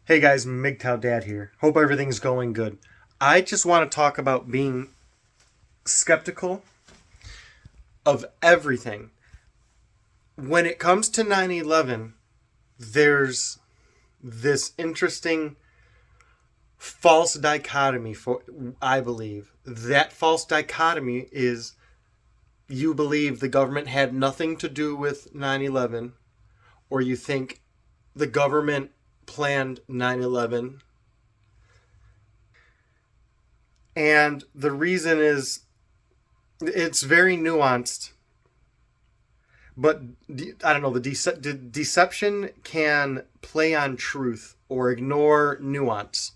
Hey guys, MGTOW Dad here. Hope everything's going good. I just want to talk about being skeptical of everything. When it comes to 9/11, there's this interesting false dichotomy for I believe. That false dichotomy is you believe the government had nothing to do with 9/11 or you think the government planned 9/11. And the reason is it's very nuanced, but I don't know, the deception can play on truth or ignore nuance.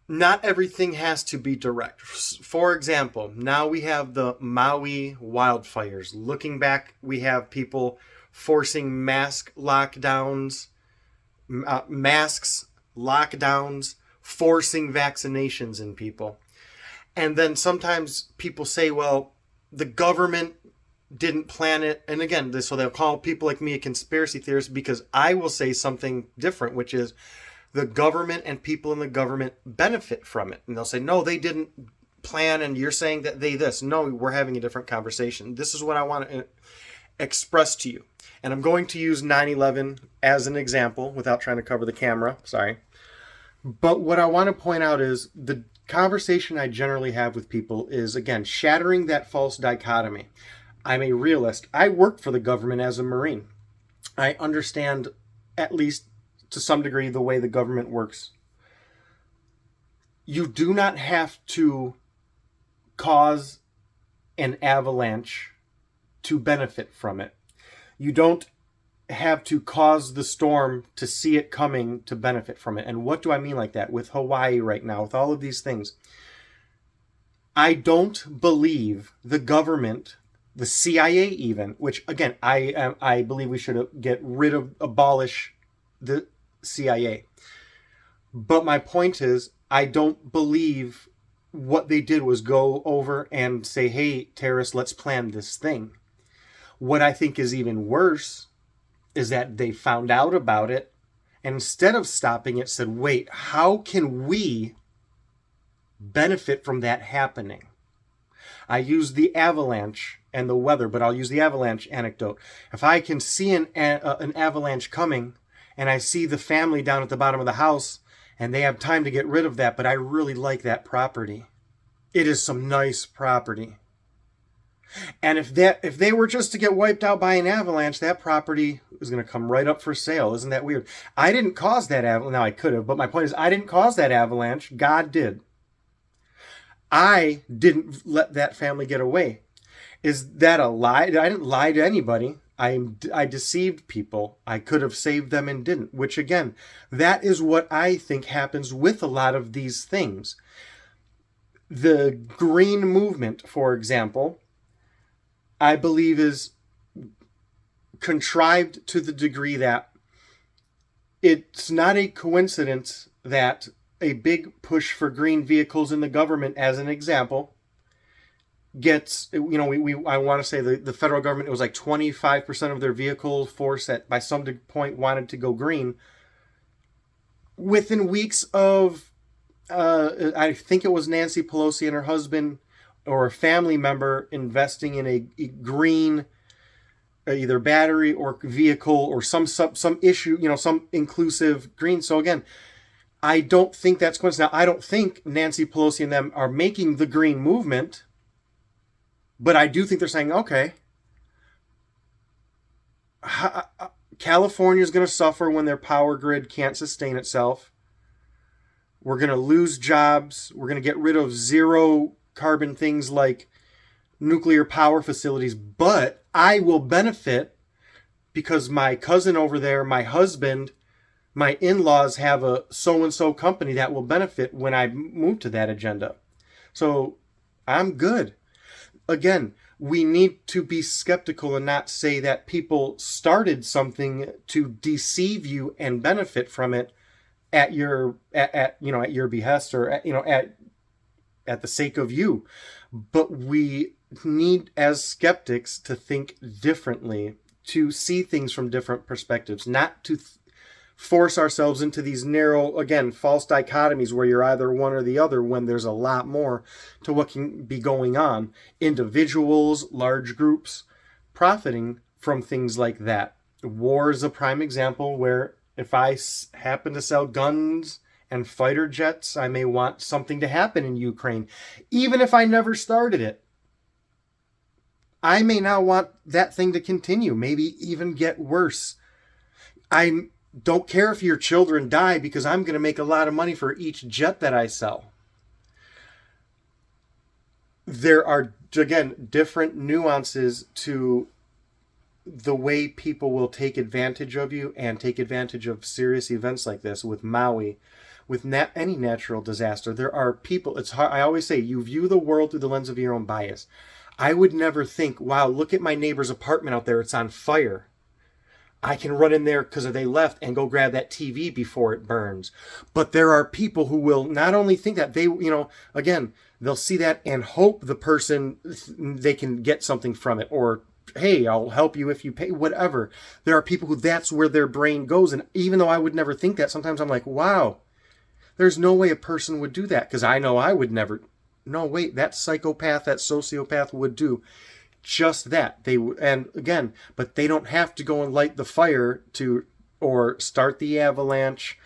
Not everything has to be direct. For example, now we have the Maui wildfires. Looking back, we have people forcing mask lockdowns, masks, lockdowns, forcing vaccinations in people. And then sometimes people say, well, the government didn't plan it. And again, so they'll call people like me a conspiracy theorist because I will say something different, which is the government and people in the government benefit from it. And they'll say, no, they didn't plan. And you're saying that they this. No, we're having a different conversation. This is what I want to express to you. And I'm going to use 9/11 as an example without trying to cover the camera. Sorry. But what I want to point out is the conversation I generally have with people is, again, shattering that false dichotomy. I'm a realist. I worked for the government as a Marine. I understand, at least to some degree, the way the government works. You do not have to cause an avalanche to benefit from it. You don't have to cause the storm to see it coming to benefit from it. And what do I mean like that? With Hawaii right now, with all of these things, I don't believe the government, the CIA even, which again, I believe we should abolish the CIA. But my point is, I don't believe what they did was go over and say, hey, terrorists, let's plan this thing. What I think is even worse is that they found out about it and instead of stopping it said, wait, how can we benefit from that happening? I use the avalanche and the weather, but I'll use the avalanche anecdote. If I can see an avalanche coming and I see the family down at the bottom of the house and they have time to get rid of that, but I really like that property. It is some nice property. And if they were just to get wiped out by an avalanche, that property is going to come right up for sale. Isn't that weird? I didn't cause that avalanche. Now I could have, but my point is I didn't cause that avalanche. God did. I didn't let that family get away. Is that a lie? I didn't lie to anybody. I deceived people. I could have saved them and didn't, which again, that is what I think happens with a lot of these things. The green movement, for example, I believe is contrived to the degree that it's not a coincidence that a big push for green vehicles in the government, as an example, gets, I want to say the federal government, it was like 25% of their vehicle force by some point wanted to go green. Within weeks of, I think it was Nancy Pelosi and her husband or a family member investing in a green either battery or vehicle or some issue, some inclusive green. So again, I don't think that's coincidental. Now, I don't think Nancy Pelosi and them are making the green movement, but I do think they're saying, okay, California is going to suffer when their power grid can't sustain itself. We're going to lose jobs. We're going to get rid of zero carbon things like nuclear power facilities, but I will benefit because my cousin over there, my husband, my in-laws have a so-and-so company that will benefit when I move to that agenda. So I'm good. Again, we need to be skeptical and not say that people started something to deceive you and benefit from it at your behest or at the sake of you. But we need, as skeptics, to think differently, to see things from different perspectives, not to force ourselves into these narrow, again, false dichotomies where you're either one or the other when there's a lot more to what can be going on. Individuals, large groups, profiting from things like that. War is a prime example where if I happen to sell guns and fighter jets, I may want something to happen in Ukraine, even if I never started it. I may now want that thing to continue, maybe even get worse. I don't care if your children die because I'm going to make a lot of money for each jet that I sell. There are, again, different nuances to the way people will take advantage of you and take advantage of serious events like this. With Maui, with any natural disaster, there are people, it's hard. I always say, you view the world through the lens of your own bias. I would never think, wow, look at my neighbor's apartment out there, it's on fire. I can run in there because they left and go grab that TV before it burns. But there are people who will not only think that, they, again, they'll see that and hope the person, they can get something from it, or hey, I'll help you if you pay, whatever. There are people who that's where their brain goes. And even though I would never think that, sometimes I'm like, wow, there's no way a person would do that, because I know I would never. No, wait, that psychopath, that sociopath would do just that. And again, but they don't have to go and light the fire or start the avalanche,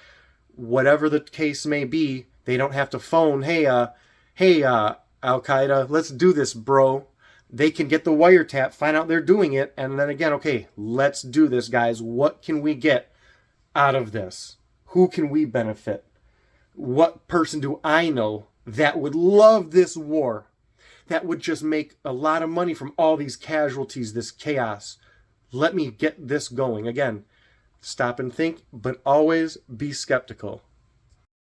whatever the case may be. They don't have to phone, hey, Al-Qaeda, let's do this, bro. They can get the wiretap, find out they're doing it, and then again, okay, let's do this, guys. What can we get out of this? Who can we benefit? What person do I know that would love this war, that would just make a lot of money from all these casualties, this chaos? Let me get this going. Again, stop and think, but always be skeptical.